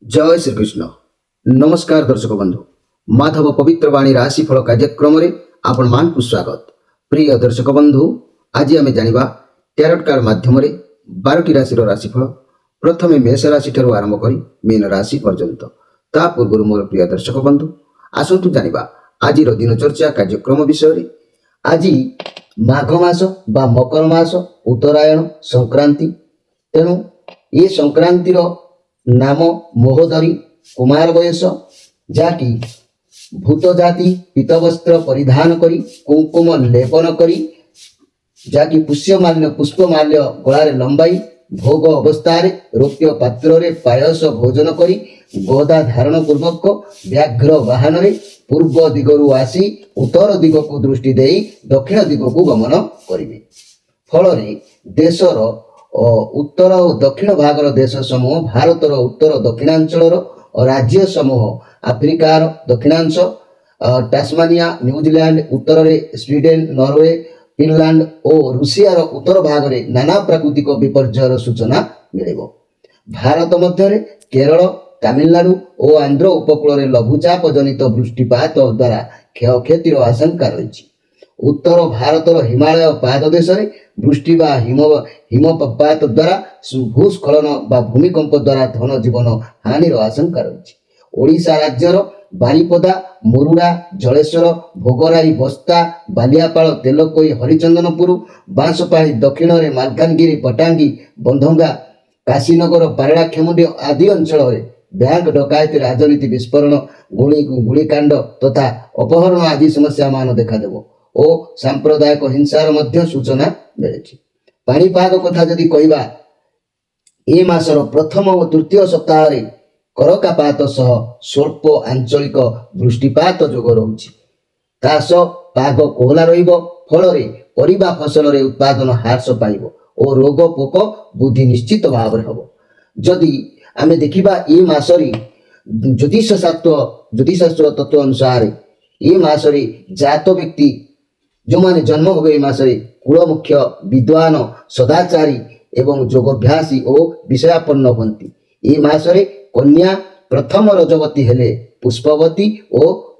जय श्रीकृष्ण। नमस्कार दर्शक बंधु, माधव पवित्र वाणी राशिफल कार्यक्रम में आपण मान को स्वागत। प्रिय दर्शक बंधु, आज आम जाना टैरोट कार्ड माध्यम 12टी राशि राशिफल, प्रथम मेष राशि ठार आरंभ कर मीन राशि पर्यंत। ता पूर्व मोर प्रिय दर्शक बंधु, आसतु जाना आज दिनचर्या कार्यक्रम विषय। आज माघ मास बा मकर मास, उत्तरायण संक्रांति। तेणु ये संक्रांतिर नाम मोहधरी कुमार बयस, जाकि भूत जाति पीतवस्त्र परिधान करी कुंकुम लेपन करी, जाकि पुष्पमाल्य गलारे लंबाई भोग अवस्था रौप्य पात्र रे पायस भोजन करी गदा धारण पूर्वक व्याघ्र वाहन रे पूर्व दिगरु आसी उत्तर दिग को दृष्टि देई दक्षिण दिग को गमन करिवे। फल देशर उत्तर और दक्षिण भागर देश समूह, भारतर उत्तर दक्षिणांचल राज्य समूह, आफ्रिकार दक्षिणांश, टास्मानिया, न्यूजीलैंड उत्तर रे स्वीडेन, नॉर्वे, फिनलैंड और रूसियार उत्तर भाग में नाना प्राकृतिक विपर्ययर सूचना मिलिब। भारत मध्य केरल, तमिलनाडु और आंध्र उपकूल लघुचाप जनित वृष्टिपात द्वारा क्षयक्षतिर आशंका रही। उत्तर भारतर हिमालय पाददेश वृष्टि बा हिमपात द्वारा भूस्खलन बा भूमिकंप द्वारा धन जीवन हानि आशंका रही। ओडिशा राज्यर बारिपदा, मुरुडा, जलेश्वर, भोगराई, बस्ता, बालियापाल, तेलकोई, हरिचंदनपुर, बांसपाड़ी दक्षिण में मालकानगिरी, पटांगी, बंधंगा, काशीनगर, पारड़ाखेमुंडी आदि अंचल बैंक डकायती, राजनीति, विस्फोरण, गुलिकांड तथा अपहरण आदि समस्या मान देखादेव और सांप्रदायिक हिंसार मध्य सूचना मिली। पाणीपाग कथा जदि कहबा, ए मासर प्रथम और तृतीय सप्ताह करकापात सह स्वल्प आंचलिक वृष्टिपात जोग रही। पाग कोहला फल परिबा फसल उत्पादन ह्रास पाइब और रोग पोक बुद्धि निश्चित भाव में हम। जदि आम देखा ये मासरी ज्योतिषशास्त्र तत्व अनुसार ये मासरी जात व्यक्ति जो माने जन्म हुए मासरे कुल मुख्य, विद्वान, सदाचारी एवं योगाभ्यासी और विषयापन्न होती। ये मासरे कन्या प्रथम रजवती हेले पुष्पवती और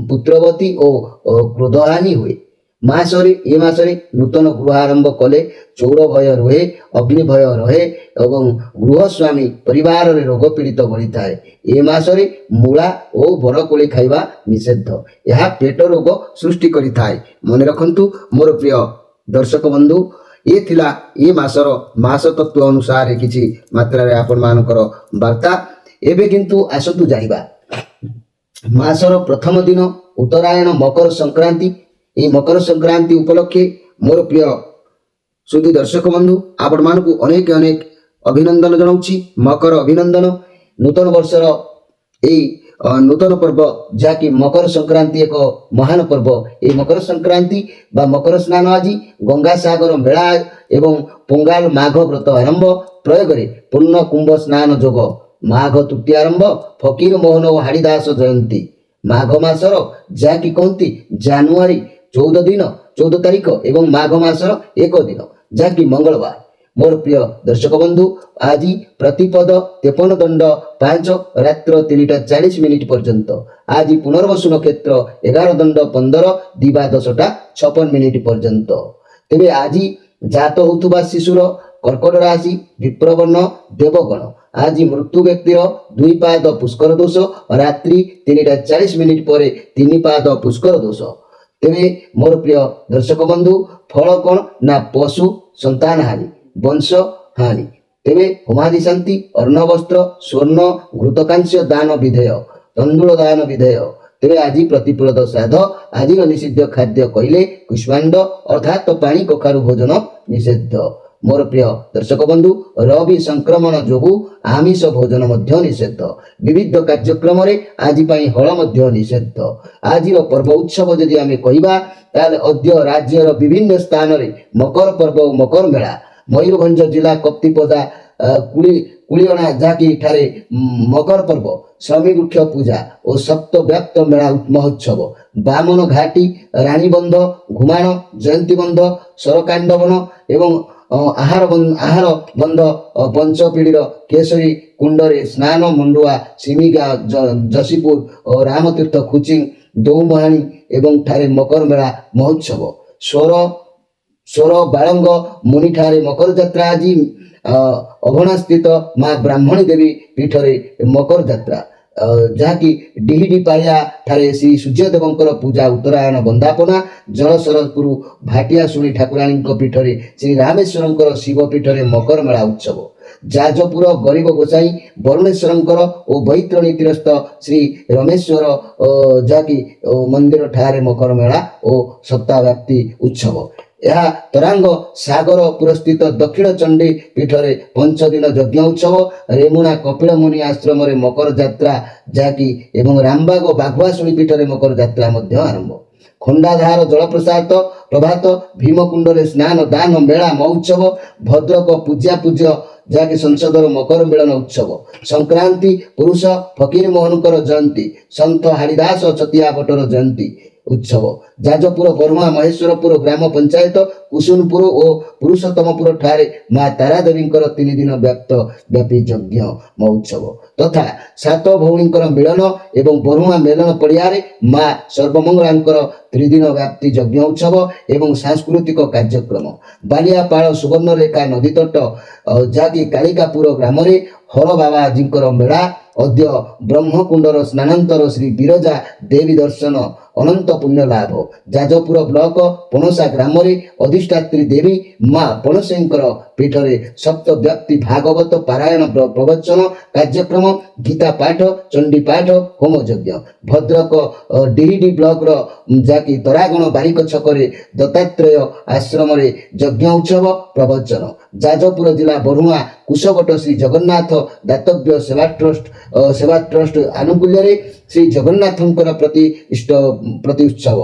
पुत्रवती और क्रोधहानि हुए। ए मासरे नूतन गृह आरंभ कले चौर भय रहे, अग्नि भय रहे एवं गृहस्वामी परिवार रे रोग पीड़ित बढ़ी थाए। ए मासरे मूला और बरकोली खाइबा निषेध, यह पेट रोग सृष्टि करि थाए। मन रखंतु मोर प्रिय दर्शक बंधु, ये थिला ये मासर मास तत्व अनुसार किछि मात्रा रे आपण मानकर वार्ता। एबे किंतु आसतु जानिबा मासर प्रथम दिन उत्तरायण मकर संक्रांति। ये मकर संक्रांति उपलक्षे मोर प्रिय सुधी दर्शक बंधु आपण मानकु अनेक अनेक अभिनंदन जनाउछि। मकर अभिनंदन। नूतन वर्षर ए नूतन पर्व जाकि मकर संक्रांति एक महान पर्व। ये मकर संक्रांति बा मकर स्नान आज गंगा सागर मेला एवं पोंगाल माघ व्रत आरंभ प्रयोग पूर्ण कुंभ स्नान जोग माघ तृतीय आरंभ फकीर मोहन और हाड़ीदास जयंती माघ मासर जाकि कहती जानुआरी 14 तारीख एवं माघ मासर 1 दिन जाकि मंगलवार। मोर प्रिय दर्शक बंधु, आज प्रतिपद 53 दंड 5 रात्र 3:40 पर्यंत। आज पुनर्वसु नक्षत्र 11 दंड 15 दिवा 10:56 पर्यंत। तेबे आज जात होतुबा शिशुर कर्कट राशि विप्रवर्ण देवगण। आज मृत्यु व्यक्तिर 2 पाद पुष्कर दोष, रात्रि 3:40 पर 3 पाद पुष्कर दोष। तेबे मोर प्रिय दर्शक बंधु, फल कौन ना पशु संतान हानि, वंश हानि। तेबे होमादि शांति, अर्ण वस्त्र, स्वर्ण, घृतकांस्य दान विधेय, तंदूल दान विधेय। तेबे आज प्रतिप्रद श्राद्ध। आज निषिद्ध खाद्य कहले कुष्मांड अर्थात पानी कखारु भोजन निषिद्ध। मोर प्रिय दर्शक बंधु, रवि संक्रमण जोगु आमिष भोजन मध्य निषेध। विविध कार्यक्रम रे आज पाई हल मध्य निषेध। आज पर्व उत्सव जदि आमे कहिबा ताले अद्य राज्यर विभिन्न स्थान रे मकर पर्व और मकर मेला। मयूरभंज जिला कप्तिपदा कुलियणा जाकि ठारे मकर पर्व, श्रमी वृक्ष पूजा और सप्तव्याप्त मेला महोत्सव, बामन घाटी, रानीबंध, घुमाण, जयंती बंध, सरकांडवन एवं ଆହାର ବନ୍ଧ ପଞ୍ଚପିଢ଼ିର କେଶରୀ କୁଣ୍ଡରେ ସ୍ନାନ ମଣ୍ଡୁଆ ସିମିଗା ଯଶୀପୁର ରାମତୀର୍ଥ ଖୁଚିଂ ଦୋମହାଣୀ ଏବଂ ଠାରେ ମକର ମେଳା ମହୋତ୍ସବ ସ୍ୱର ବାଳଙ୍ଗ ମୁନିଠାରେ ମକର ଯାତ୍ରା ଆଜି ଅଭଣାସ୍ଥିତ ମା ବ୍ରାହ୍ମଣୀ ଦେବୀ ପୀଠରେ ମକର ଯାତ୍ରା ଯାହାକି ଡିହିଡି ପାଳିଆ ଠାରେ ଶ୍ରୀ ସୂର୍ଯ୍ୟଦେବଙ୍କର ପୂଜା ଉତ୍ତରାୟଣ ବନ୍ଦାପନା ଜଳସରପୁର ଭାଟିଆ ଶୁଣି ଠାକୁରାଣୀଙ୍କ ପୀଠରେ ଶ୍ରୀ ରାମେଶ୍ୱରଙ୍କର ଶିବ ପୀଠରେ ମକର ମେଳା ଉତ୍ସବ ଯାଜପୁର ଗରିବ ଗୋସାଇଁ ବରୁଣେଶ୍ୱରଙ୍କର ଓ ବୈତରଣୀ ତୀରସ୍ଥ ଶ୍ରୀ ରମେଶ୍ୱର ଯାହାକି ମନ୍ଦିର ଠାରେ ମକର ମେଳା ଓ ସପ୍ତାହବ୍ୟାପୀ ଉତ୍ସବ ଏହା ତରାଙ୍ଗ ସାଗର ପୁରସ୍ଥିତ ଦକ୍ଷିଣ ଚଣ୍ଡୀ ପୀଠରେ ପଞ୍ଚଦିନ ଯଜ୍ଞ ଉତ୍ସବ ରେମୁଣା କପିଳ ମୁନି ଆଶ୍ରମରେ ମକର ଯାତ୍ରା ଯାହାକି ଏବଂ ରାମବାଗ ବାଘୁଆଶୁଣୀ ପୀଠରେ ମକର ଯାତ୍ରା ମଧ୍ୟ ଆରମ୍ଭ ଖଣ୍ଡାଧାର ଜଳପ୍ରସାଦ ପ୍ରଭାତ ଭୀମକୁଣ୍ଡରେ ସ୍ନାନ ଦାନ ମେଳା ମହୋତ୍ସବ ଭଦ୍ରକ ପୂଜ୍ୟ ଯାହାକି ସଂସଦର ମକର ମିଳନ ଉତ୍ସବ ସଂକ୍ରାନ୍ତି ପୁରୁଷ ଫକୀର ମୋହନଙ୍କର ଜୟନ୍ତୀ ସନ୍ଥ ହାରିଦାସ ଛତିଆ ଭଟ୍ଟର ଜୟନ୍ତୀ ଉତ୍ସବ ଯାଜପୁର ବରୁଣା ମହେଶ୍ୱରପୁର ଗ୍ରାମ ପଞ୍ଚାୟତ କୁସୁନପୁର ଓ ପୁରୁଷୋତ୍ତମପୁର ଠାରେ ମା ତାରା ଦେବୀଙ୍କର 3 ଦିନ ବ୍ୟାପୀ ଯଜ୍ଞ ମହୋତ୍ସବ ତଥା ସାତ ଭଉଣୀଙ୍କର ମିଳନ ଏବଂ ବରୁଣା ମେଲନ ପଡ଼ିଆରେ ମା ସର୍ବମଙ୍ଗଳାଙ୍କର 3 ଦିନ ବ୍ୟାପୀ ଯଜ୍ଞ ଉତ୍ସବ ଏବଂ ସାଂସ୍କୃତିକ କାର୍ଯ୍ୟକ୍ରମ ବାଲିଆପାଳ ସୁବର୍ଣ୍ଣରେଖା ନଦୀ ତଟ ଯାହାକି କାଳିକାପୁର ଗ୍ରାମରେ ହର ବାବାଜୀଙ୍କର ମେଳା ଅଦ୍ୟ ବ୍ରହ୍ମକୁଣ୍ଡର ସ୍ନାନାନ୍ତର ଶ୍ରୀ ବିରଜା ଦେବୀ ଦର୍ଶନ ଅନନ୍ତ ପୁଣ୍ୟ ଲାଭ ଯାଜପୁର ବ୍ଲକ ପଣସା ଗ୍ରାମରେ ଅଧିଷ୍ଠାତ୍ରୀ ଦେବୀ ମା ପଣସେଇଙ୍କର ପୀଠରେ ସପ୍ତବ୍ୟାପ୍ତି ଭାଗବତ ପାରାୟଣ ପ୍ରବଚନ କାର୍ଯ୍ୟକ୍ରମ ଗୀତା ପାଠ ଚଣ୍ଡୀ ପାଠ ହୋମ ଯଜ୍ଞ ଭଦ୍ରକ ଡିହିଡି ବ୍ଲକର ଯାହାକି ତରାଗଣ ବାରିକ ଛକରେ ଦତ୍ତାତ୍ରେୟ ଆଶ୍ରମରେ ଯଜ୍ଞ ଉତ୍ସବ ପ୍ରବଚନ ଯାଜପୁର ଜିଲ୍ଲା ବରୁଣା କୁଶବଟ ଶ୍ରୀ ଜଗନ୍ନାଥ ଦାତବ୍ୟ ସେବା ଟ୍ରଷ୍ଟ ଆନୁକୂଲ୍ୟରେ ଶ୍ରୀ ଜଗନ୍ନାଥଙ୍କର ପ୍ରତି ଉତ୍ସବ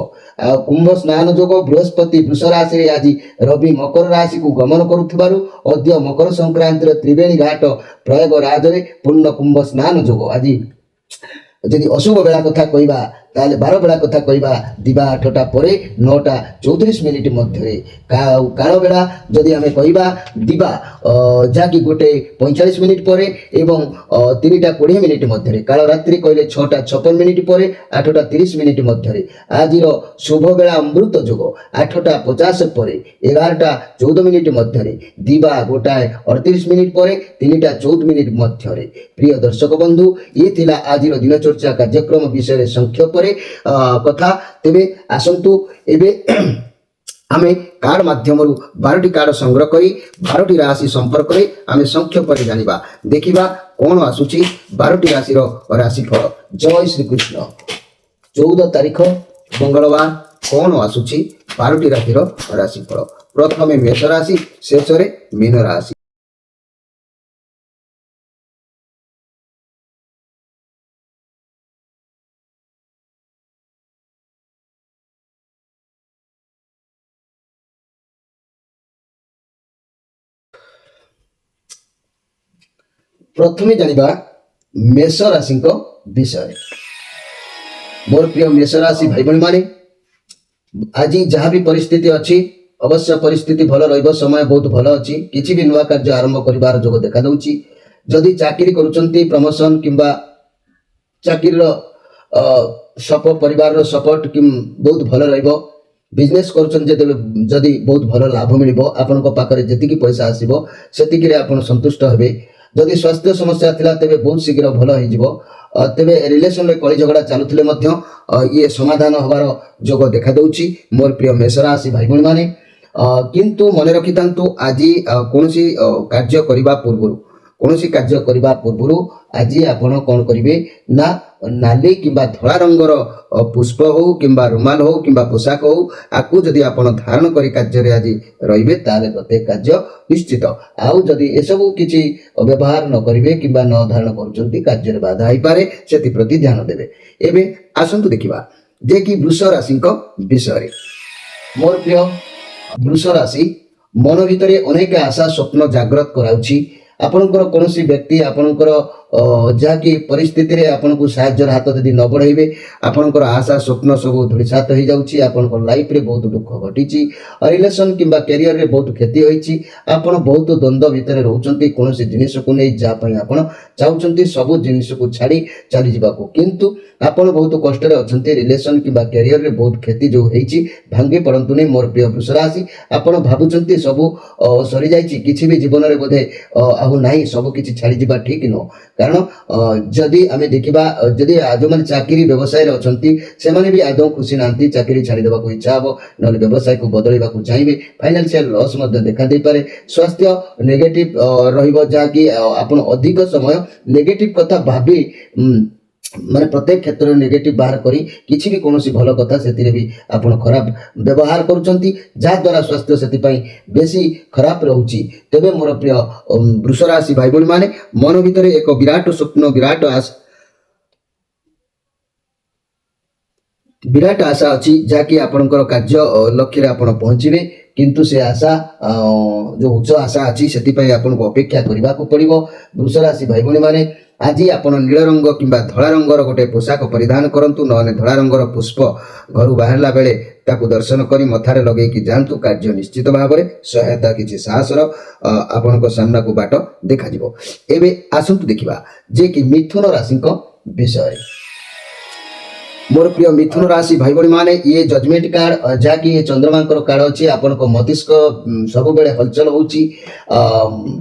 ଆଉ କୁମ୍ଭ ସ୍ନାନ ଯୋଗ ବୃହସ୍ପତି ବୃଷ ରାଶିରେ ଆଜି ରବି ମକର ରାଶିକୁ ଗମନ କରୁଥିବାରୁ ଅଦ୍ୟ ମକର ସଂକ୍ରାନ୍ତିର ତ୍ରିବେଣୀ ଘାଟ ପ୍ରୟାଗରାଜରେ ପୂର୍ଣ୍ଣ କୁମ୍ଭ ସ୍ନାନ ଯୋଗ ଆଜି ଯଦି ଅଶୁଭ ବେଳା କଥା କହିବା ତାହେଲେ 12 ବେଳା କଥା କହିବା ଦିବା 8ଟା ପରେ 9ଟା 34 ମିନିଟ୍ ମଧ୍ୟରେ କାଳ ବେଳା ଯଦି ଆମେ କହିବା ଦିବା ଯାହାକି 1:45 ମିନିଟ୍ ପରେ ଏବଂ 3ଟା 20 ମିନିଟ୍ ମଧ୍ୟରେ କାଳ ରାତ୍ରି କହିଲେ 6ଟା 56 ମିନିଟ୍ ପରେ 8ଟା 30 ମିନିଟ୍ ମଧ୍ୟରେ ଆଜିର ଶୁଭ ବେଳା ଅମୃତ ଯୋଗ 8ଟା 50 ପରେ 11ଟା 14 ମିନିଟ୍ ମଧ୍ୟରେ ଦିବା 1:38 ମିନିଟ୍ ପରେ 3ଟା 14 ମିନିଟ୍ ମଧ୍ୟରେ ପ୍ରିୟ ଦର୍ଶକ ବନ୍ଧୁ ଇଏ ଥିଲା ଆଜିର ଦିନଚର୍ଚ୍ଚା କାର୍ଯ୍ୟକ୍ରମ ବିଷୟରେ ସଂକ୍ଷେପରେ କଥା ତେବେ ଆସନ୍ତୁ ଏବେ ଆମେ କାର୍ଡ ମାଧ୍ୟମରୁ 12ଟି କାର୍ଡ ସଂଗ୍ରହ କରି 12ଟି ରାଶି ସମ୍ପର୍କରେ ଆମେ ସଂକ୍ଷେପରେ ଜାଣିବା ଦେଖିବା କ'ଣ ଆସୁଛି 12ଟି ରାଶିର ରାଶିଫଳ ଜୟ ଶ୍ରୀକୃଷ୍ଣ 14 ତାରିଖ ମଙ୍ଗଳବାର କ'ଣ ଆସୁଛି 12ଟି ରାଶିର ରାଶିଫଳ ପ୍ରଥମେ ମେଷ ରାଶି ଶେଷରେ ମୀନ ରାଶି प्रथमे जानिबा मेष राशि विषय मोर प्रिय मेष राशि भाई भाई माने आज जहाँ भी परिस्थिति अच्छी अवश्य परिस्थिति भल रहिबो समय बहुत भल अच्छी किसी भी नुआ कार्य आरंभ करिवार जोग देखा दउची जदि चाकरी करूचंती प्रमोशन किंबा चाकरी सप परिवार सपोर्ट कि बहुत भल रहिबो बिजनेस करूचन जदि बहुत भल लाभ मिलिबो आपनको पाखरे जेतिकी पैसा आसीबो सेतिकी रे आपण संतुष्ट हेबे जदि स्वास्थ्य समस्या थिला तेबे बहुत शीघ्र भल हो जिवो तेबे रिलेशन रे कଳି झगड़ा चालुथिले मध्य ये समाधान होबार जोग देखा दउची मोर प्रिय मेष राशि भाई भणी माने किंतु मन रखितांतु आज कोनोसी कार्य करिबा पूर्वरु आज आपण कोन करिवे ना नाली किंबा धला रंगर पुष्प हो किंबा रुमाल हो किंबा पोशाक हो आकु जदि आपण धारण करी कार्य रे आज रहिबे ताले प्रत्येक कार्य निश्चित आउ जदि एसबु किछि व्यवहार न करिवे किंबा न धारण करूचंती कार्य रे बाधा आइ पारे सेति प्रति ध्यान देबे एबे आसंतु देखिबा जे कि वृष राशि विषय मोर प्रिय वृष राशि मन भितरे अनेक आशा स्वप्न जागृत कराउछि आपणकर कोनोसी व्यक्ति आपणकर ଯାହାକି ପରିସ୍ଥିତିରେ ଆପଣଙ୍କୁ ସାହାଯ୍ୟର ହାତ ଯଦି ନ ବଢ଼ାଇବେ ଆପଣଙ୍କର ଆଶା ସ୍ୱପ୍ନ ସବୁ ଧୂଳିସାତ ହେଇଯାଉଛି। ଆପଣଙ୍କ ଲାଇଫରେ ବହୁତ ଦୁଃଖ ଘଟିଛି। ରିଲେସନ୍ କିମ୍ବା କ୍ୟାରିୟରରେ ବହୁତ କ୍ଷତି ହୋଇଛି। ଆପଣ ବହୁତ ଦ୍ୱନ୍ଦ୍ୱ ଭିତରେ ରହୁଛନ୍ତି କୌଣସି ଜିନିଷକୁ ନେଇ, ଯାହା ପାଇଁ ଆପଣ ଚାହୁଁଛନ୍ତି ସବୁ ଜିନିଷକୁ ଛାଡ଼ି ଚାଲିଯିବାକୁ, କିନ୍ତୁ ଆପଣ ବହୁତ କଷ୍ଟରେ ଅଛନ୍ତି। ରିଲେସନ୍ କିମ୍ବା କ୍ୟାରିୟରରେ ବହୁତ କ୍ଷତି ଯେଉଁ ହେଇଛି, ଭାଙ୍ଗି ପଡ଼ନ୍ତୁନି ମୋର ପ୍ରିୟ ବୃଷ ରାଶି। ଆପଣ ଭାବୁଛନ୍ତି ସବୁ ସରିଯାଇଛି, କିଛି ବି ଜୀବନରେ ବୋଧେ ଆଉ ନାହିଁ, ସବୁ କିଛି ଛାଡ଼ିଯିବା ଠିକ୍ ନୁହଁ। କାରଣ ଯଦି ଆମେ ଦେଖିବା, ଯଦି ଯେଉଁମାନେ ଚାକିରି ବ୍ୟବସାୟରେ ଅଛନ୍ତି ସେମାନେ ବି ଆଦୌ ଖୁସି ନାହାନ୍ତି। ଚାକିରି ଛାଡ଼ିଦେବାକୁ ଇଚ୍ଛା ହେବ, ନହେଲେ ବ୍ୟବସାୟକୁ ବଦଳାଇବାକୁ ଚାହିଁବେ। ଫାଇନାନ୍ସିଆଲ ଲସ୍ ମଧ୍ୟ ଦେଖା ଦେଇପାରେ। ସ୍ୱାସ୍ଥ୍ୟ ନେଗେଟିଭ ରହିବ, ଯାହାକି ଆପଣ ଅଧିକ ସମୟ ନେଗେଟିଭ କଥା ଭାବି ମାନେ ପ୍ରତ୍ୟେକ କ୍ଷେତ୍ରରେ ନେଗେଟିଭ ବାହାର କରି କିଛି ବି କୌଣସି ଭଲ କଥା ସେଥିରେ ବି ଆପଣ ଖରାପ ବ୍ୟବହାର କରୁଛନ୍ତି, ଯାହାଦ୍ୱାରା ସ୍ୱାସ୍ଥ୍ୟ ସେଥିପାଇଁ ବେଶୀ ଖରାପ ରହୁଛି। ତେବେ ମୋର ପ୍ରିୟ ବୃଷ ରାଶି ଭାଇ ଭଉଣୀମାନେ, ମନ ଭିତରେ ଏକ ବିରାଟ ସ୍ୱପ୍ନ, ବିରାଟ ଆଶା ଅଛି, ଯାହାକି ଆପଣଙ୍କର କାର୍ଯ୍ୟ ଲକ୍ଷ୍ୟରେ ଆପଣ ପହଞ୍ଚିବେ। କିନ୍ତୁ ସେ ଆଶା ଯେଉଁ ଉଚ୍ଚ ଆଶା ଅଛି ସେଥିପାଇଁ ଆପଣଙ୍କୁ ଅପେକ୍ଷା କରିବାକୁ ପଡ଼ିବ। ବୃଷ ରାଶି ଭାଇ ଭଉଣୀମାନେ, ଆଜି ଆପଣ ନୀଳ ରଙ୍ଗ କିମ୍ବା ଧଳା ରଙ୍ଗର ଗୋଟେ ପୋଷାକ ପରିଧାନ କରନ୍ତୁ, ନହେଲେ ଧଳା ରଙ୍ଗର ପୁଷ୍ପ ଘରୁ ବାହାରିଲା ବେଳେ ତାକୁ ଦର୍ଶନ କରି ମଥାରେ ଲଗେଇକି ଯାଆନ୍ତୁ। କାର୍ଯ୍ୟ ନିଶ୍ଚିତ ଭାବରେ ସହାୟତା, କିଛି ସାହସର ଆପଣଙ୍କ ସାମ୍ନାକୁ ବାଟ ଦେଖାଯିବ। ଏବେ ଆସନ୍ତୁ ଦେଖିବା ଯେ କି ମିଥୁନ ରାଶିଙ୍କ ବିଷୟରେ। ମୋର ପ୍ରିୟ ମିଥୁନ ରାଶି ଭାଇ ଭଉଣୀମାନେ, ଇଏ ଜଜମେଣ୍ଟ କାର୍ଡ, ଯାହାକି ଚନ୍ଦ୍ରମାଙ୍କର କାର୍ଡ ଅଛି। ଆପଣଙ୍କ ମସ୍ତିଷ୍କ ସବୁବେଳେ ହଲଚଲ ହେଉଛି।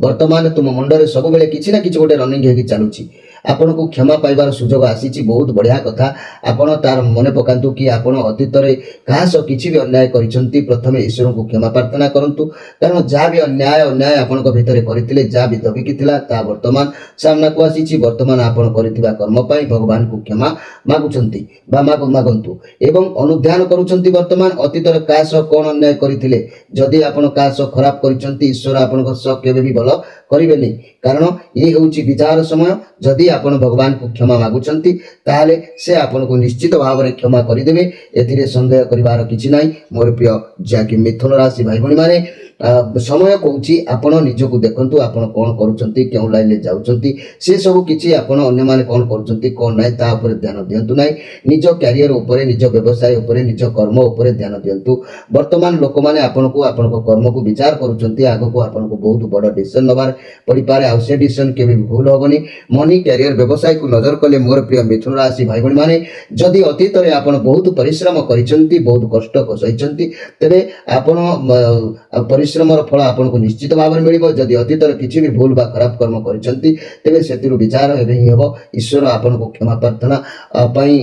ବର୍ତ୍ତମାନ ତୁମ ମୁଣ୍ଡରେ ସବୁବେଳେ କିଛି ନା କିଛି ଗୋଟେ ରନିଂ ହେଇକି ଚାଲୁଛି। ଆପଣଙ୍କୁ କ୍ଷମା ପାଇବାର ସୁଯୋଗ ଆସିଛି, ବହୁତ ବଢ଼ିଆ କଥା। ଆପଣ ତାର ମନେ ପକାନ୍ତୁ କି ଆପଣ ଅତୀତରେ କାହା ସହ କିଛି ବି ଅନ୍ୟାୟ କରିଛନ୍ତି, ପ୍ରଥମେ ଈଶ୍ୱରଙ୍କୁ କ୍ଷମା ପ୍ରାର୍ଥନା କରନ୍ତୁ। କାରଣ ଯାହା ବି ଅନ୍ୟାୟ ଆପଣଙ୍କ ଭିତରେ କରିଥିଲେ, ଯାହା ବି ଦବିକି ଥିଲା, ତାହା ବର୍ତ୍ତମାନ ସାମ୍ନାକୁ ଆସିଛି। ବର୍ତ୍ତମାନ ଆପଣ କରିଥିବା କର୍ମ ପାଇଁ ଭଗବାନଙ୍କୁ କ୍ଷମା ମାଗୁଛନ୍ତି ବା ମାଗନ୍ତୁ ଏବଂ ଅନୁଧ୍ୟାନ କରୁଛନ୍ତି। ବର୍ତ୍ତମାନ ଅତୀତରେ କାହା ସହ କ'ଣ ଅନ୍ୟାୟ କରିଥିଲେ, ଯଦି ଆପଣ କାହା ସହ ଖରାପ କରିଛନ୍ତି, ଈଶ୍ୱର ଆପଣଙ୍କ ସହ କେବେ ବି ଭଲ କରିବେନି। କାରଣ ଇଏ ହେଉଛି ବିଚାର ସମୟ। ଯଦି ଆପଣ ଭଗବାନଙ୍କୁ କ୍ଷମା ମାଗୁଛନ୍ତି, ତାହେଲେ ସେ ଆପଣଙ୍କୁ ନିଶ୍ଚିତ ଭାବରେ କ୍ଷମା କରିଦେବେ, ଏଥିରେ ସନ୍ଦେହ କରିବାର କିଛି ନାହିଁ। ମୋର ପ୍ରିୟ ଯାହାକି ମିଥୁନ ରାଶି ଭାଇ ଭଉଣୀମାନେ, ସମୟ କହୁଛି ଆପଣ ନିଜକୁ ଦେଖନ୍ତୁ, ଆପଣ କ'ଣ କରୁଛନ୍ତି, କେଉଁ ଲାଇନରେ ଯାଉଛନ୍ତି, ସେ ସବୁ କିଛି ଆପଣ ଅନ୍ୟମାନେ କ'ଣ କରୁଛନ୍ତି କ'ଣ ନାହିଁ ତା ଉପରେ ଧ୍ୟାନ ଦିଅନ୍ତୁ ନାହିଁ। ନିଜ କ୍ୟାରିୟର ଉପରେ, ନିଜ ବ୍ୟବସାୟ ଉପରେ, ନିଜ କର୍ମ ଉପରେ ଧ୍ୟାନ ଦିଅନ୍ତୁ। ବର୍ତ୍ତମାନ ଲୋକମାନେ ଆପଣଙ୍କୁ, ଆପଣଙ୍କ କର୍ମକୁ ବିଚାର କରୁଛନ୍ତି। ଆଗକୁ ଆପଣଙ୍କୁ ବହୁତ ବଡ଼ ଡିସିସନ ନେବାର ପଡ଼ିପାରେ, ଆଉ ସେ ଡିସିସନ କେବେ ବି ଭୁଲ ହେବନି। ମନି, କ୍ୟାରିୟର, ବ୍ୟବସାୟକୁ ନଜର କଲେ ମୋର ପ୍ରିୟ ମିଥୁନ ରାଶି ଭାଇ ଭଉଣୀମାନେ, ଯଦି ଅତୀତରେ ଆପଣ ବହୁତ ପରିଶ୍ରମ କରିଛନ୍ତି, ବହୁତ କଷ୍ଟ ସହିଛନ୍ତି, ତେବେ ଆପଣ ପରିଶ୍ରମର ଫଳ ଆପଣଙ୍କୁ ନିଶ୍ଚିତ ଭାବରେ ମିଳିବ। ଯଦି ଅତୀତରେ କିଛି ବି ଭୁଲ ବା ଖରାପ କର୍ମ କରିଛନ୍ତି, ତେବେ ସେଥିରୁ ବିଚାର ଏବେ ହିଁ ହେବ। ଈଶ୍ୱର ଆପଣଙ୍କୁ କ୍ଷମା ପ୍ରାର୍ଥନା ପାଇଁ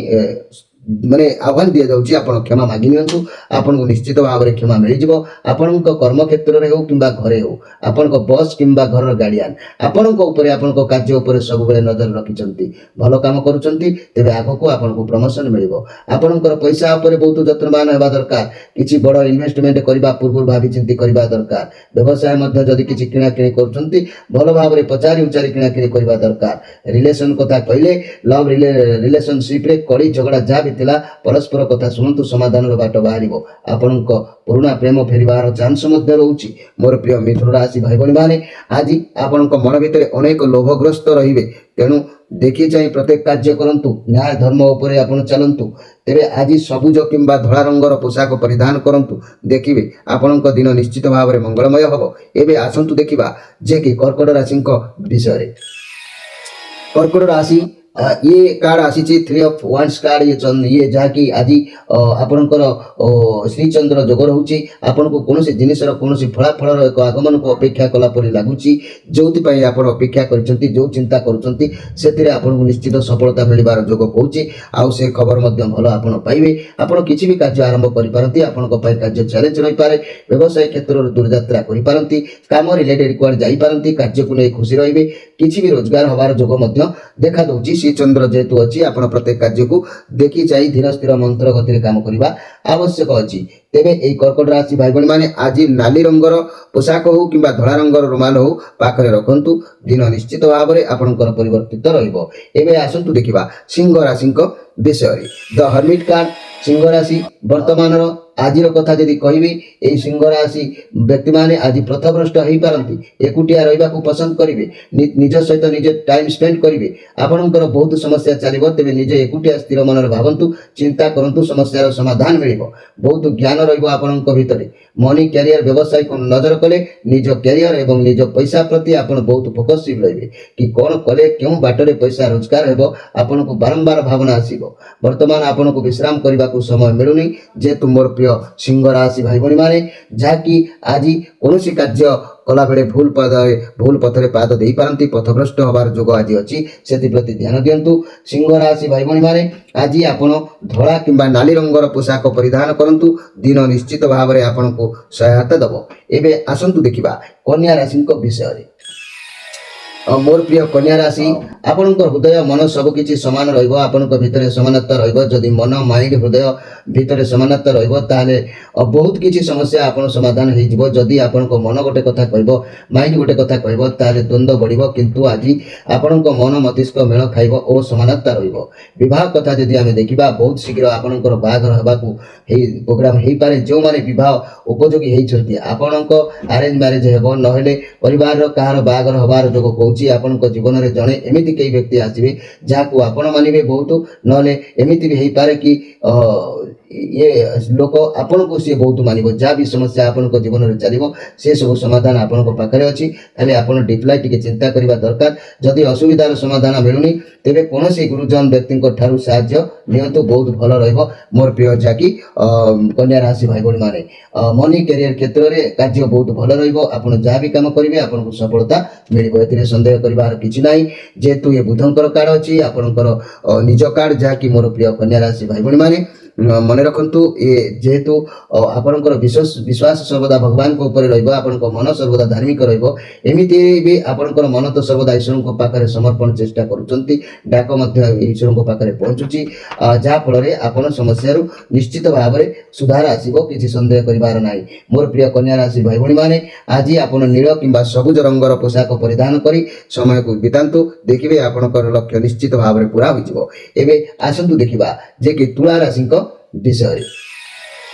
ମାନେ ଆହ୍ୱାନ ଦିଆଯାଉଛି, ଆପଣ କ୍ଷମା ମାଗି ନିଅନ୍ତୁ, ଆପଣଙ୍କୁ ନିଶ୍ଚିତ ଭାବରେ କ୍ଷମା ମିଳିଯିବ। ଆପଣଙ୍କ କର୍ମକ୍ଷେତ୍ରରେ ହେଉ କିମ୍ବା ଘରେ ହେଉ, ଆପଣଙ୍କ ବସ୍ କିମ୍ବା ଘରର ଗାର୍ଡିଆନ ଆପଣଙ୍କ ଉପରେ, ଆପଣଙ୍କ କାର୍ଯ୍ୟ ଉପରେ ସବୁବେଳେ ନଜର ରଖିଛନ୍ତି, ଭଲ କାମ କରୁଛନ୍ତି, ତେବେ ଆଗକୁ ଆପଣଙ୍କୁ ପ୍ରମୋସନ ମିଳିବ। ଆପଣଙ୍କର ପଇସା ଉପରେ ବହୁତ ଯତ୍ନବାନ ହେବା ଦରକାର। କିଛି ବଡ଼ ଇନଭେଷ୍ଟମେଣ୍ଟ କରିବା ପୂର୍ବରୁ ଭାବିଚିନ୍ତି କରିବା ଦରକାର। ବ୍ୟବସାୟ ମଧ୍ୟ ଯଦି କିଛି କିଣାକିଣି କରୁଛନ୍ତି, ଭଲ ଭାବରେ ପଚାରି ଉଚାରି କିଣାକିଣି କରିବା ଦରକାର। ରିଲେସନ କଥା କହିଲେ, ଲଭ୍ ରିଲେସନସିପରେ କଳି ଝଗଡ଼ା ଯାହା ବି ଥିଲା, ପରସ୍ପର କଥା ଶୁଣନ୍ତୁ, ସମାଧାନର ବାଟ ବାହାରିବ। ଆପଣଙ୍କ ପୁରୁଣା ପ୍ରେମ ଫେରିବାର ଚାନ୍ସ ମଧ୍ୟ ରହୁଛି। ମୋର ପ୍ରିୟ ମିଥୁନ ରାଶି ଭାଇ ଭଉଣୀମାନେ, ଆଜି ଆପଣଙ୍କ ମନ ଭିତରେ ଅନେକ ଲୋଭଗ୍ରସ୍ତ ରହିବେ, ତେଣୁ ଦେଖି ଚାହିଁ ପ୍ରତ୍ୟେକ କାର୍ଯ୍ୟ କରନ୍ତୁ। ନ୍ୟାୟ ଧର୍ମ ଉପରେ ଆପଣ ଚାଲନ୍ତୁ। ତେବେ ଆଜି ସବୁଜ କିମ୍ବା ଧଳା ରଙ୍ଗର ପୋଷାକ ପରିଧାନ କରନ୍ତୁ, ଦେଖିବେ ଆପଣଙ୍କ ଦିନ ନିଶ୍ଚିତ ଭାବରେ ମଙ୍ଗଳମୟ ହେବ। ଏବେ ଆସନ୍ତୁ ଦେଖିବା ଯେ କି କର୍କଟ ରାଶିଙ୍କ ବିଷୟରେ। କର୍କଟ ରାଶି, ଇଏ କାର୍ଡ ଆସିଛି 3 of Wands କାର୍ଡ। ଇଏ ଯାହାକି ଆଜି ଆପଣଙ୍କର ଶ୍ରୀଚନ୍ଦ୍ର ଯୋଗ ରହୁଛି। ଆପଣଙ୍କୁ କୌଣସି ଜିନିଷର, କୌଣସି ଫଳାଫଳର ଏକ ଆଗମନକୁ ଅପେକ୍ଷା କଲା ପରି ଲାଗୁଛି। ଯେଉଁଥିପାଇଁ ଆପଣ ଅପେକ୍ଷା କରିଛନ୍ତି, ଯେଉଁ ଚିନ୍ତା କରୁଛନ୍ତି, ସେଥିରେ ଆପଣଙ୍କୁ ନିଶ୍ଚିତ ସଫଳତା ମିଳିବାର ଯୋଗ କହୁଛି। ଆଉ ସେ ଖବର ମଧ୍ୟ ଭଲ ଆପଣ ପାଇବେ। ଆପଣ କିଛି ବି କାର୍ଯ୍ୟ ଆରମ୍ଭ କରିପାରନ୍ତି, ଆପଣଙ୍କ ପାଇଁ କାର୍ଯ୍ୟ ଚ୍ୟାଲେଞ୍ଜ ରହିପାରେ। ବ୍ୟବସାୟ କ୍ଷେତ୍ରରେ ଦୂରଯାତ୍ରା କରିପାରନ୍ତି, କାମ ରିଲେଟେଡ୍ କୁଆଡ଼େ ଯାଇପାରନ୍ତି, କାର୍ଯ୍ୟକୁ ନେଇ ଖୁସି ରହିବେ। କିଛି ବି ରୋଜଗାର ହେବାର ଯୋଗ ମଧ୍ୟ ଦେଖା ଦେଉଛି। ଶ୍ରୀଚନ୍ଦ୍ର ଯେହେତୁ ଅଛି, ଆପଣ ପ୍ରତ୍ୟେକ କାର୍ଯ୍ୟକୁ ଦେଖି ଚାହିଁ ଧୀର ସ୍ଥିର ମନ୍ତ୍ର ଗତିରେ କାମ କରିବା ଆବଶ୍ୟକ ଅଛି। ତେବେ ଏହି କର୍କଟ ରାଶି ଭାଇ ଭଉଣୀମାନେ ଆଜି ନାଲି ରଙ୍ଗର ପୋଷାକ ହଉ କିମ୍ବା ଧଳା ରଙ୍ଗର ରୁମାଲ ହଉ ପାଖରେ ରଖନ୍ତୁ। ଦିନ ନିଶ୍ଚିତ ଭାବରେ ଆପଣଙ୍କର ପରିବର୍ତ୍ତିତ ରହିବ। ଏବେ ଆସନ୍ତୁ ଦେଖିବା ସିଂହ ରାଶିଙ୍କ ବିଷୟରେ। ଦ ହର୍ମିଟ୍ କାର୍ଡ ସିଂହ ରାଶି ବର୍ତ୍ତମାନର ଆଜିର କଥା ଯଦି କହିବି, ଏହି ସିଂହ ରାଶି ବ୍ୟକ୍ତିମାନେ ଆଜି ପଥଭ୍ରଷ୍ଟ ହୋଇପାରନ୍ତି। ଏକୁଟିଆ ରହିବାକୁ ପସନ୍ଦ କରିବେ, ନିଜ ସହିତ ନିଜେ ଟାଇମ୍ ସ୍ପେଣ୍ଡ କରିବେ। ଆପଣଙ୍କର ବହୁତ ସମସ୍ୟା ଚାଲିବ, ତେବେ ନିଜେ ଏକୁଟିଆ ସ୍ଥିର ମନରେ ଭାବନ୍ତୁ, ଚିନ୍ତା କରନ୍ତୁ, ସମସ୍ୟାର ସମାଧାନ ମିଳିବ। ବହୁତ ଜ୍ଞାନ ରହିବ ଆପଣଙ୍କ ଭିତରେ। ମନି, କ୍ୟାରିୟର, ବ୍ୟବସାୟକୁ ନଜର କଲେ ନିଜ କ୍ୟାରିୟର ଏବଂ ନିଜ ପଇସା ପ୍ରତି ଆପଣ ବହୁତ ଫୋକସଶୀଳ ରହିବେ। କି କ'ଣ କଲେ କେଉଁ ବାଟରେ ପଇସା ରୋଜଗାର ହେବ, ଆପଣଙ୍କୁ ବାରମ୍ବାର ଭାବନା ଆସିବ। ବର୍ତ୍ତମାନ ଆପଣଙ୍କୁ ବିଶ୍ରାମ କରିବାକୁ ସମୟ ମିଳୁନି, ଯେହେତୁ ମୋର ପ୍ରିୟ ସିଂହ ରାଶି ଭାଇ ଭଉଣୀମାନେ, ଯାହାକି ଆଜି କୌଣସି କାର୍ଯ୍ୟ କଲାବେଳେ ଭୁଲ ପଥରେ ପାଦ ଦେଇପାରନ୍ତି, ପଥଭ୍ରଷ୍ଟ ହେବାର ଯୋଗ ଆଜି ଅଛି। ସେଥିପ୍ରତି ଧ୍ୟାନ ଦିଅନ୍ତୁ। ସିଂହ ରାଶି ଭାଇ ଭଉଣୀମାନେ, ଆଜି ଆପଣ ଧଳା କିମ୍ବା ନାଲି ରଙ୍ଗର ପୋଷାକ ପରିଧାନ କରନ୍ତୁ। ଦିନ ନିଶ୍ଚିତ ଭାବରେ ଆପଣଙ୍କୁ ସହାୟତା ଦେବ। ଏବେ ଆସନ୍ତୁ ଦେଖିବା କନ୍ୟା ରାଶିଙ୍କ ବିଷୟରେ। ମୋର ପ୍ରିୟ କନ୍ୟା ରାଶି, ଆପଣଙ୍କ ହୃଦୟ ମନ ସବୁକିଛି ସମାନ ରହିବ। ଆପଣଙ୍କ ଭିତରେ ସମାନତା ରହିବ। ଯଦି ମନ, ମାଇଣ୍ଡ, ହୃଦୟ ଭିତରେ ସମାନତା ରହିବ, ତାହେଲେ ବହୁତ କିଛି ସମସ୍ୟା ଆପଣ ସମାଧାନ ହେଇଯିବ। ଯଦି ଆପଣଙ୍କ ମନ ଗୋଟେ କଥା କହିବ, ମାଇଣ୍ଡ ଗୋଟେ କଥା କହିବ, ତାହେଲେ ଦ୍ୱନ୍ଦ୍ୱ ବଢ଼ିବ। କିନ୍ତୁ ଆଜି ଆପଣଙ୍କ ମନ ମସ୍ତିଷ୍କ ମେଳ ଖାଇବ ଓ ସମାନତା ରହିବ। ବିବାହ କଥା ଯଦି ଆମେ ଦେଖିବା, ବହୁତ ଶୀଘ୍ର ଆପଣଙ୍କର ବାହାଘର ହେବାକୁ ପ୍ରୋଗ୍ରାମ ହେଇପାରେ। ଯେଉଁମାନେ ବିବାହ ଉପଯୋଗୀ ହେଇଛନ୍ତି, ଆପଣଙ୍କ ଆରେଞ୍ଜ ମ୍ୟାରେଜ ହେବ, ନହେଲେ ପରିବାରର କାହାର ବାହାଘର ହେବାର ଯୋଗ କହୁଛି। ଆପଣଙ୍କ ଜୀବନରେ ଜଣେ ଏମିତି କେହି ବ୍ୟକ୍ତି ଆସିବେ ଯାହାକୁ ଆପଣ ମାନିବେ ବହୁତ, ନହେଲେ ଏମିତି ବି ହେଇପାରେ କି ଇଏ ଲୋକ ଆପଣଙ୍କୁ ସିଏ ବହୁତ ମାନିବ। ଯାହା ବି ସମସ୍ୟା ଆପଣଙ୍କ ଜୀବନରେ ଚାଲିବ, ସେ ସବୁ ସମାଧାନ ଆପଣଙ୍କ ପାଖରେ ଅଛି। ଖାଲି ଆପଣ ଡିପ୍ଲାଏ ଟିକେ ଚିନ୍ତା କରିବା ଦରକାର। ଯଦି ଅସୁବିଧାର ସମାଧାନ ମିଳୁନି, ତେବେ କୌଣସି ଗୁରୁଜନ ବ୍ୟକ୍ତିଙ୍କ ଠାରୁ ସାହାଯ୍ୟ ନିଅନ୍ତୁ, ବହୁତ ଭଲ ରହିବ। ମୋର ପ୍ରିୟ ଯାକି କନ୍ୟା ରାଶି ଭାଇ ଭଉଣୀମାନେ, ମନି, କ୍ୟାରିୟର କ୍ଷେତ୍ରରେ କାର୍ଯ୍ୟ ବହୁତ ଭଲ ରହିବ। ଆପଣ ଯାହା ବି କାମ କରିବେ ଆପଣଙ୍କୁ ସଫଳତା ମିଳିବ, ଏଥିରେ ସନ୍ଦେହ କରିବାର କିଛି ନାହିଁ। ଯେହେତୁ ଏ ବୁଧଙ୍କର କାର୍ଡ ଅଛି, ଆପଣଙ୍କର ନିଜ କାର୍ଡ, ଯାହାକି ମୋର ପ୍ରିୟ କନ୍ୟା ରାଶି ଭାଇ ଭଉଣୀମାନେ, ମନେ ରଖନ୍ତୁ, ଯେହେତୁ ଆପଣଙ୍କର ବିଶ୍ୱାସ ସର୍ବଦା ଭଗବାନଙ୍କ ଉପରେ ରହିବ, ଆପଣଙ୍କ ମନ ସର୍ବଦା ଧାର୍ମିକ ରହିବ। ଏମିତି ବି ଆପଣଙ୍କର ମନ ତ ସର୍ବଦା ଈଶ୍ୱରଙ୍କ ପାଖରେ ସମର୍ପଣ ଚେଷ୍ଟା କରୁଛନ୍ତି, ଡାକ ମଧ୍ୟ ଈଶ୍ୱରଙ୍କ ପାଖରେ ପହଞ୍ଚୁଛି, ଯାହାଫଳରେ ଆପଣ ସମସ୍ୟାରୁ ନିଶ୍ଚିତ ଭାବରେ ସୁଧାର ଆସିବ, କିଛି ସନ୍ଦେହ କରିବାର ନାହିଁ। ମୋର ପ୍ରିୟ କନ୍ୟା ରାଶି ଭାଇ ଭଉଣୀମାନେ, ଆଜି ଆପଣ ନୀଳ କିମ୍ବା ସବୁଜ ରଙ୍ଗର ପୋଷାକ ପରିଧାନ କରି ସମୟକୁ ବିତାନ୍ତୁ। ଦେଖିବେ ଆପଣଙ୍କର ଲକ୍ଷ୍ୟ ନିଶ୍ଚିତ ଭାବରେ ପୁରା ହୋଇଯିବ। ଏବେ ଆସନ୍ତୁ ଦେଖିବା ଯେ କି ତୁଳା ରାଶିଙ୍କ ବିଷୟରେ।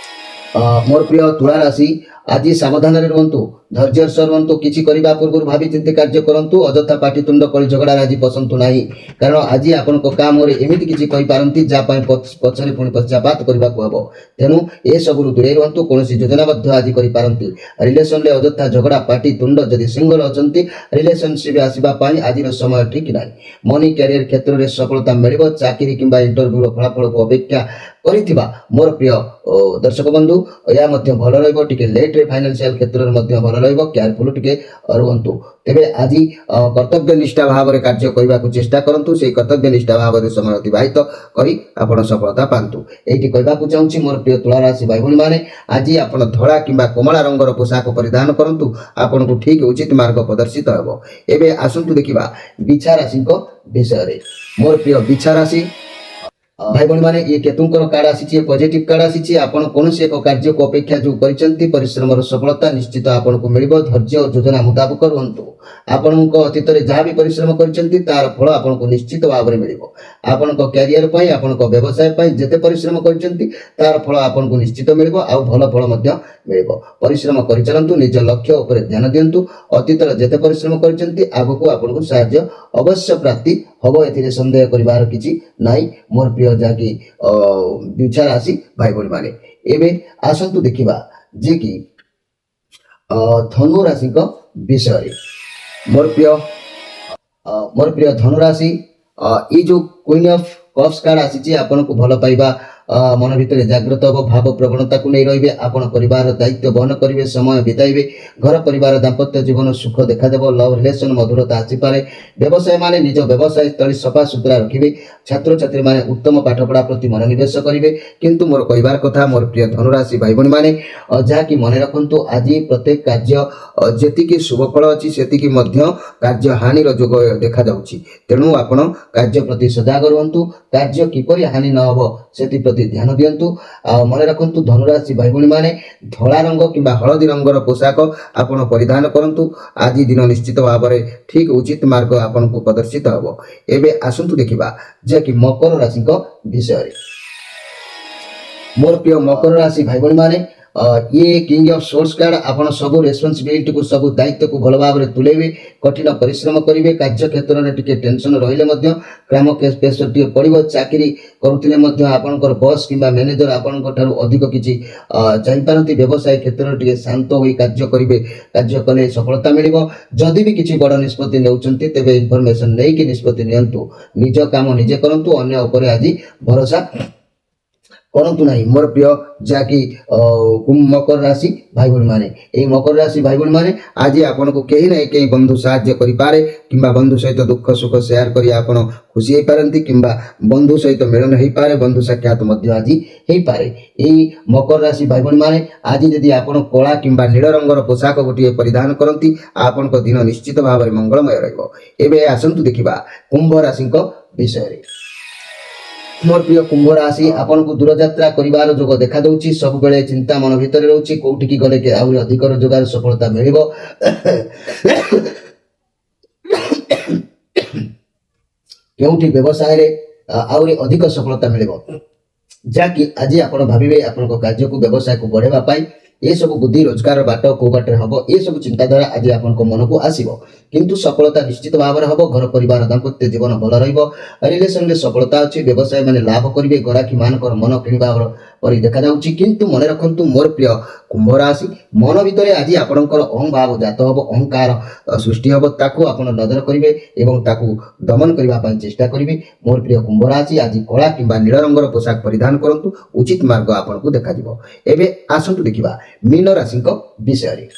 ମୋର ପ୍ରିୟ ତୁଳା ରାଶି, ଆଜି ସାବଧାନରେ ରୁହନ୍ତୁ, ଧୈର୍ଯ୍ୟର ସହ ରୁହନ୍ତୁ। କିଛି କରିବା ପୂର୍ବରୁ ଭାବି ଚିନ୍ତି କାର୍ଯ୍ୟ କରନ୍ତୁ। ଅଯଥା ପାଟିତୁଣ୍ଡ କଳି ଝଗଡ଼ାରେ ଆଜି ପଶନ୍ତୁ ନାହିଁ, କାରଣ ଆଜି ଆପଣଙ୍କ କାମରେ ଏମିତି କିଛି କହିପାରନ୍ତି ଯାହା ପାଇଁ ପଛରେ ପୁଣି ପଶ୍ଚାପାତ କରିବାକୁ ହେବ। ତେଣୁ ଏସବୁରୁ ଦୂରେଇ ରୁହନ୍ତୁ। କୌଣସି ଯୋଜନାବଦ୍ଧ ଆଜି କରିପାରନ୍ତି। ରିଲେସନରେ ଅଯଥା ଝଗଡ଼ା, ପାଟିତୁଣ୍ଡ, ଯଦି ସିଙ୍ଗଲ ଅଛନ୍ତି, ରିଲେସନସିପ୍ ଆସିବା ପାଇଁ ଆଜିର ସମୟ ଠିକ୍ ନାହିଁ। ମନି, କ୍ୟାରିୟର କ୍ଷେତ୍ରରେ ସଫଳତା ମିଳିବ। ଚାକିରି କିମ୍ବା ଇଣ୍ଟରଭ୍ୟୁର ଫଳାଫଳକୁ ଅପେକ୍ଷା କରିଥିବା ମୋର ପ୍ରିୟ ଦର୍ଶକ ବନ୍ଧୁ, ଏହା ମଧ୍ୟ ଭଲ ରହିବ। ଟିକେ ଲେଟ୍ରେ ଫାଇନାନ୍ସିଆଲ କ୍ଷେତ୍ରରେ ମଧ୍ୟ ଭଲ ରହିବ। କେୟାରଫୁଲ ଟିକେ ରୁହନ୍ତୁ। ତେବେ ଆଜି କର୍ତ୍ତବ୍ୟ ନିଷ୍ଠା ଭାବରେ କାର୍ଯ୍ୟ କରିବାକୁ ଚେଷ୍ଟା କରନ୍ତୁ। ସେହି କର୍ତ୍ତବ୍ୟ ନିଷ୍ଠା ଭାବରେ ସମୟ ଅତିବାହିତ କରି ଆପଣ ସଫଳତା ପାଆନ୍ତୁ। ଏଇଠି କହିବାକୁ ଚାହୁଁଛି ମୋର ପ୍ରିୟ ତୁଳା ରାଶି ଭାଇ ଭଉଣୀମାନେ, ଆଜି ଆପଣ ଧଳା କିମ୍ବା କମଳା ରଙ୍ଗର ପୋଷାକ ପରିଧାନ କରନ୍ତୁ। ଆପଣଙ୍କୁ ଠିକ୍ ଉଚିତ ମାର୍ଗ ପ୍ରଦର୍ଶିତ ହେବ। ଏବେ ଆସନ୍ତୁ ଦେଖିବା ବିଛା ରାଶିଙ୍କ ବିଷୟରେ। ମୋର ପ୍ରିୟ ବିଛା ରାଶି ଭାଇ ଭଉଣୀମାନେ, ଇଏ କେତୁଙ୍କର କାର୍ଡ ଆସିଛି, ପଜିଟିଭ କାର୍ଡ ଆସିଛି। ଆପଣ କୌଣସି ଏକ କାର୍ଯ୍ୟକୁ ଅପେକ୍ଷା ଯେଉଁ କରିଛନ୍ତି, ପରିଶ୍ରମର ସଫଳତା ନିଶ୍ଚିତ ଆପଣଙ୍କୁ ମିଳିବ। ଧୈର୍ଯ୍ୟ ଓ ଯୋଜନା ମୁତାବକ ରୁହନ୍ତୁ। ଆପଣଙ୍କ ଅତୀତରେ ଯାହା ବି ପରିଶ୍ରମ କରିଛନ୍ତି, ତାର ଫଳ ଆପଣଙ୍କୁ ନିଶ୍ଚିତ ଭାବରେ ମିଳିବ। ଆପଣଙ୍କ କ୍ୟାରିୟର ପାଇଁ, ଆପଣଙ୍କ ବ୍ୟବସାୟ ପାଇଁ ଯେତେ ପରିଶ୍ରମ କରିଛନ୍ତି, ତାର ଫଳ ଆପଣଙ୍କୁ ନିଶ୍ଚିତ ମିଳିବ, ଆଉ ଭଲ ଫଳ ମଧ୍ୟ ମିଳିବ। ପରିଶ୍ରମ କରିଚାଲନ୍ତୁ, ନିଜ ଲକ୍ଷ୍ୟ ଉପରେ ଧ୍ୟାନ ଦିଅନ୍ତୁ। ଅତୀତରେ ଯେତେ ପରିଶ୍ରମ କରିଛନ୍ତି, ଆଗକୁ ଆପଣଙ୍କୁ ସାହାଯ୍ୟ ଅବଶ୍ୟ ପ୍ରାପ୍ତି ହେବ, ଏଥିରେ ସନ୍ଦେହ କରିବାର କିଛି ନାହିଁ। ମୋର ପ୍ରିୟ ଯାହାକି ବିଛା ରାଶି ଭାଇ ଭଉଣୀମାନେ, ଏବେ ଆସନ୍ତୁ ଦେଖିବା ଯେ କି ଧନୁ ରାଶିଙ୍କ ବିଷୟରେ। ମୋର ପ୍ରିୟ ଧନୁ ରାଶି, ଏଇ ଯୋଉ କୁଇନ୍ ଅଫ କପ୍ସ କାର୍ଡ ଆସିଛି, ଆପଣଙ୍କୁ ଭଲ ପାଇବା ମନ ଭିତରେ ଜାଗ୍ରତ ହେବ। ଭାବ ପ୍ରବଣତାକୁ ନେଇ ରହିବେ। ଆପଣ ପରିବାର ଦାୟିତ୍ୱ ବହନ କରିବେ, ସମୟ ବିତାଇବେ। ଘର ପରିବାର ଦାମ୍ପତ୍ୟ ଜୀବନ ସୁଖ ଦେଖାଦେବ। ଲଭ୍ ରିଲେସନ ମଧୁରତା ଆସିପାରେ। ବ୍ୟବସାୟ ମାନେ ନିଜ ବ୍ୟବସାୟ ସ୍ଥଳୀ ସଫା ସୁତୁରା ରଖିବେ। ଛାତ୍ରଛାତ୍ରୀମାନେ ଉତ୍ତମ ପାଠପଢ଼ା ପ୍ରତି ମନୋନିବେଶ କରିବେ। କିନ୍ତୁ ମୋର କହିବାର କଥା, ମୋର ପ୍ରିୟ ଧନୁରାଶି ଭାଇ ଭଉଣୀମାନେ, ଯାହାକି ମନେ ରଖନ୍ତୁ, ଆଜି ପ୍ରତ୍ୟେକ କାର୍ଯ୍ୟ ଯେତିକି ଶୁଭ ଫଳ ଅଛି, ସେତିକି ମଧ୍ୟ କାର୍ଯ୍ୟ ହାନିର ଯୋଗ ଦେଖାଯାଉଛି। ତେଣୁ ଆପଣ କାର୍ଯ୍ୟ ପ୍ରତି ସଜାଗ ରୁହନ୍ତୁ। କାର୍ଯ୍ୟ କିପରି ହାନି ନ ହେବ ସେଥିପ୍ରତି ପ୍ରତି ଧ୍ୟାନ ଦିଅନ୍ତୁ। ଆଉ ମନେ ରଖନ୍ତୁ ଧନୁରାଶି ଭାଇ ଭଉଣୀମାନେ ଧଳା ରଙ୍ଗ କିମ୍ବା ହଳଦୀ ରଙ୍ଗର ପୋଷାକ ଆପଣ ପରିଧାନ କରନ୍ତୁ। ଆଜି ଦିନ ନିଶ୍ଚିତ ଭାବରେ ଠିକ୍ ଉଚିତ ମାର୍ଗ ଆପଣଙ୍କୁ ପ୍ରଦର୍ଶିତ ହେବ। ଏବେ ଆସନ୍ତୁ ଦେଖିବା ଯେ କି ମକର ରାଶିଙ୍କ ବିଷୟରେ। ମୋର ପ୍ରିୟ ମକର ରାଶି ଭାଇ ଭଉଣୀମାନେ ये किंग ऑफ सोर्स कार्ड आपण सब रेस्पॉन्सिबिलिटी को सब दायित्व को भल भाव में तुलेबे कठिन परिश्रम करेंगे कार्य क्षेत्र में टिके टेंशन रहिले काम प्रेशर टिके पड़ो चाकरी करुले आपंकर बॉस किंबा मैनेजर आपंकर अधिक किसी चाहिए व्यवसाय क्षेत्र में टिके शांत हो कार्य करेंगे कार्य कले सफलता मिल जदि भी किसी बड़ निष्पत्ति नेउछंती तेबे इनफॉरमेशन नहीं कि निष्पत्ति नियंतु निज काम निजे करंतु अन्य ऊपर आज भरोसा करंतु नहीं। मोर प्रिय जाकि मकर राशि भाई भौणी माने ए मकर राशि भाई भौणी माने आज आपन को कहीं ना कहीं बंधु साहाय्य करि पारे किंबा बंधु सहित दुख सुख शेयर करी आपन खुशी हे पारंती किंबा बंधु सहित मिलन हे पारे बंधु साक्षात मध्य आज हे पारे। ए मकर राशि भाई भौणी माने आज यदि आपन कला किंबा नील रंगर पोशाक गोटे परिधान करंती आपन को दिन निश्चित भाव में मंगलमय रहइबो। एबे आसंतु देखिबा कुंभ राशि विषय रे। मोर प्रिय कुंभ राशि आपन को दूरयात्रा करिवार जोग देखा दउची सब बेले चिंता मन भीतर रहउची कोठी की गले के आउरी अधिक रोजगार सफलता मिलिबो केउठी व्यवसाय रे आउरी अधिक सफलता मिलिबो जाकि आज आपण भाबिबे आपण को कार्य को व्यवसाय को बढ़ेबा पाई ये सब बुद्धि रोजगार बाट को बाटे हम ये सब चिंताधारा आज आपन को मन को आसीबो किंतु सफलता निश्चित भाव में हम घर परिवार दाम्पत्य जीवन भल रहिबो रिलेशन रे सफलता अछि व्यवसाय माने लाभ करिवे गराखी मानकर मन किनिबा परि देखा जाउछि किंतु मन रखंतु मोर प्रिय कुंभ राशि मन भितरे आज आपनकर अहं भाव जात हबो अहंकार सृष्टि हबो ताकू आपण नजर करिवे एवं ताकू दमन करबा पय चेष्टा करिवे। मोर प्रिय कुंभ राशि आज कला किंबा नील रंगर पोशाक परिधान करंतु उचित मार्ग आपण को देखा जिवो। एबे आसंतु देखिबा मीन राशि विषय रे।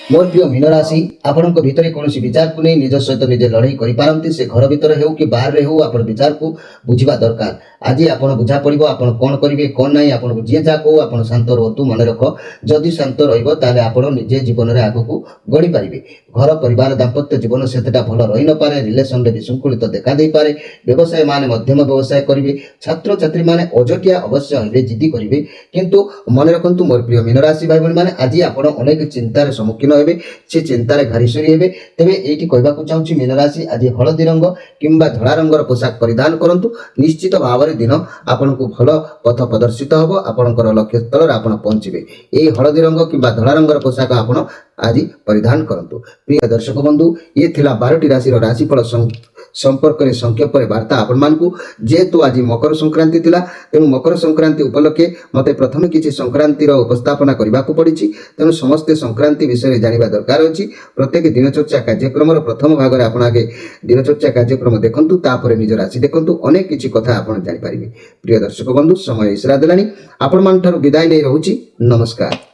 मोर प्रिय मीन राशि आपण भितर कौन विचार को नहीं निज सहित निजे लड़ाई करें से घर भीतर हो कि बाहर हो आप विचार को बुझा दरकार। आज आप बुझा पड़ो आप कौन करेंगे कौन ना आपको जी जहाँ कहू आप शांत रुहतु मन रख जदि शांत रहा निजे जीवन में आग को गढ़ी पारे घर परिवार दाम्पत्य जीवन से भल रही न पारे रिलेशन विशृंखलित देखा दे पारे व्यवसाय मान मध्यम व्यवसाय करेंगे छात्र छात्री मैंने अजटिया अवश्य हे जिद्दी करेंगे किंतु मन रखु मोर प्रिय मीन राशि भाई भाई मैंने आज आप अनेक चिंतार सम्मुखीन हे से चिंतार घारीश्वरी हे तेरे ये कहवाक चाहूँगी मीन राशि आज हलदी रंग किंबा धड़ा रंगर पोशाक परिधान करंतु निश्चित भाव दिन आपन को भल पथ प्रदर्शित हम आपंकर लक्ष्य स्थल आप पहुंचे। ये हलदी रंग किंबा धड़ा रंगर पोशाक आप आज परिधान करंतु। प्रिय दर्शक बंधु ये थिला 12टी राशि राशिफल संपर्क में संक्षेप वार्ता आपण मानकु जेहेतु आज मकर संक्रांति थिला तेणु मकर संक्रांति उपलक्षे मते प्रथम किसी संक्रांतिर उपस्थापना करने को पड़ी तेणु समस्ते संक्रांति विषय जानिबा दरकार अछि। प्रत्येक दिनचर्चा कार्यक्रम प्रथम भाग में आप आगे दिनचर्चा कार्यक्रम देखंतु तापर निज राशि देखंतु अनेक किछि कथा आपण जानि पारिबे। प्रिय दर्शक बंधु समय इशारा देलानी आपण मान ठारू विदाय नै रहूची नमस्कार।